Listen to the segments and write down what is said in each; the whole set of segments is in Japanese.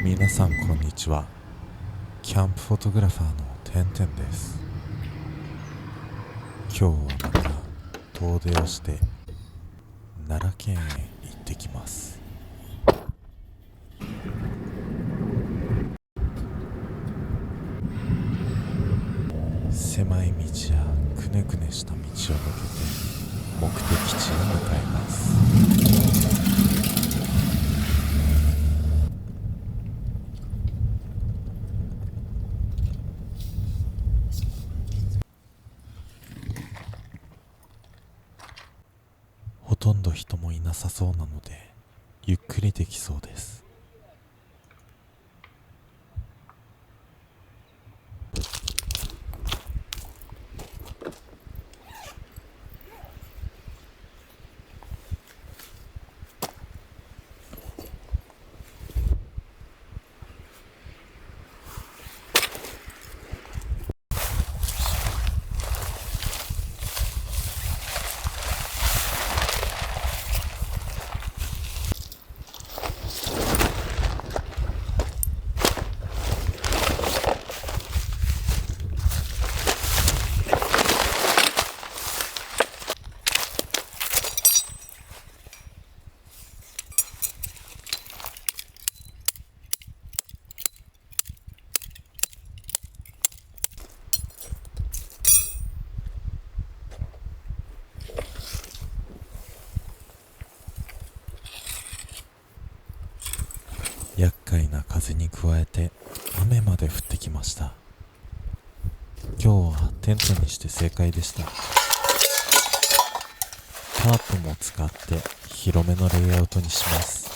皆さんこんにちは。キャンプフォトグラファーのてんてんです。今日はまた遠出をして奈良県へ行ってきます。狭い道やくねくねした道を抜けて目的地へ向かいます。ほとんど人もいなさそうなのでゆっくりできそうです。厄介な風に加えて雨まで降ってきました。今日はテントにして正解でした。タープも使って広めのレイアウトにします。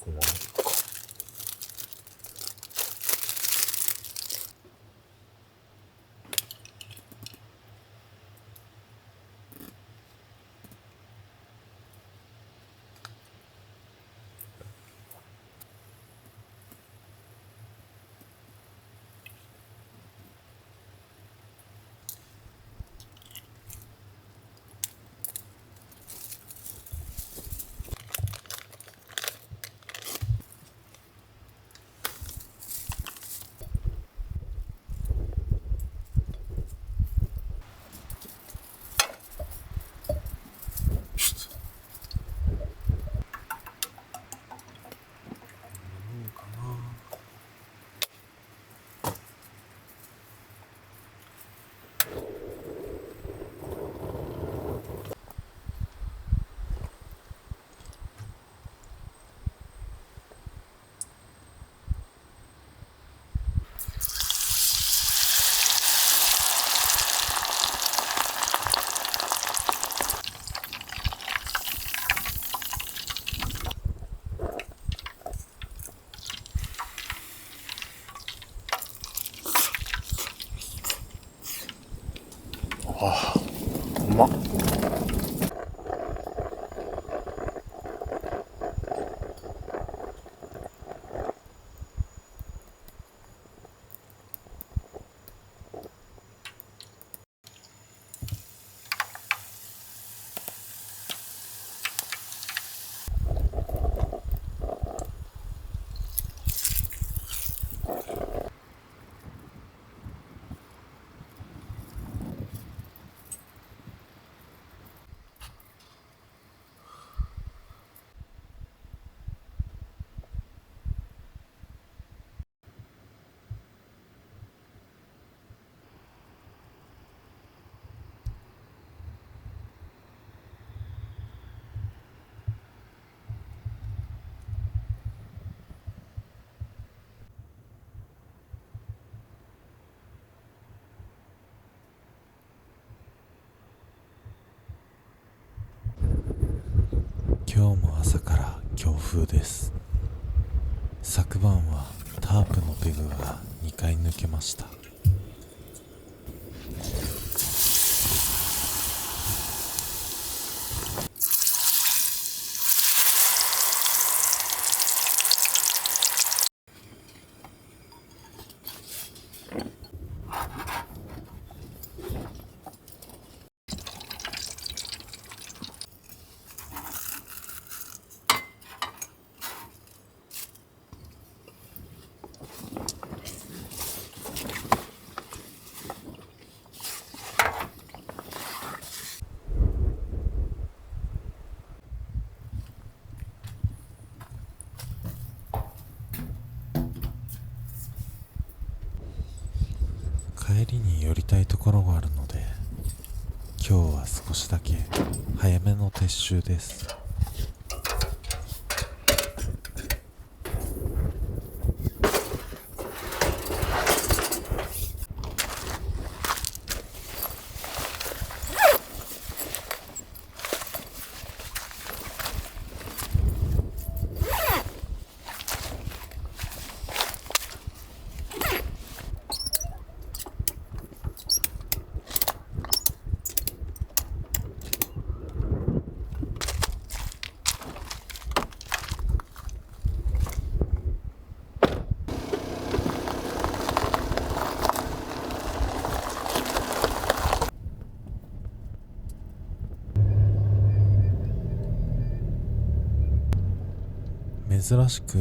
こもあるか。ああ、うまっ。今日も朝から強風です。昨晩はタープのペグが2回抜けました。帰りに寄りたいところがあるので、今日は少しだけ早めの撤収です。珍しく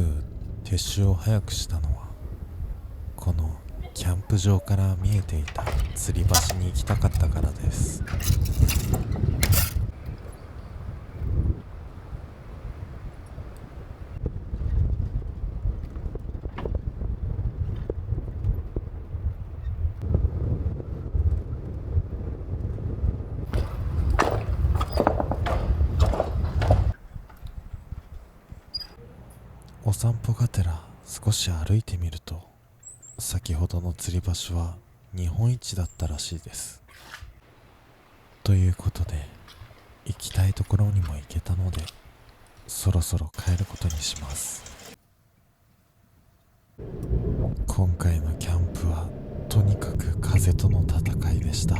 撤収を早くしたのは、このキャンプ場から見えていた吊り橋に行きたかったからです。お散歩がてら少し歩いてみると、先ほどの吊り橋は日本一だったらしいです。ということで、行きたいところにも行けたので、そろそろ帰ることにします。今回のキャンプはとにかく風との戦いでした。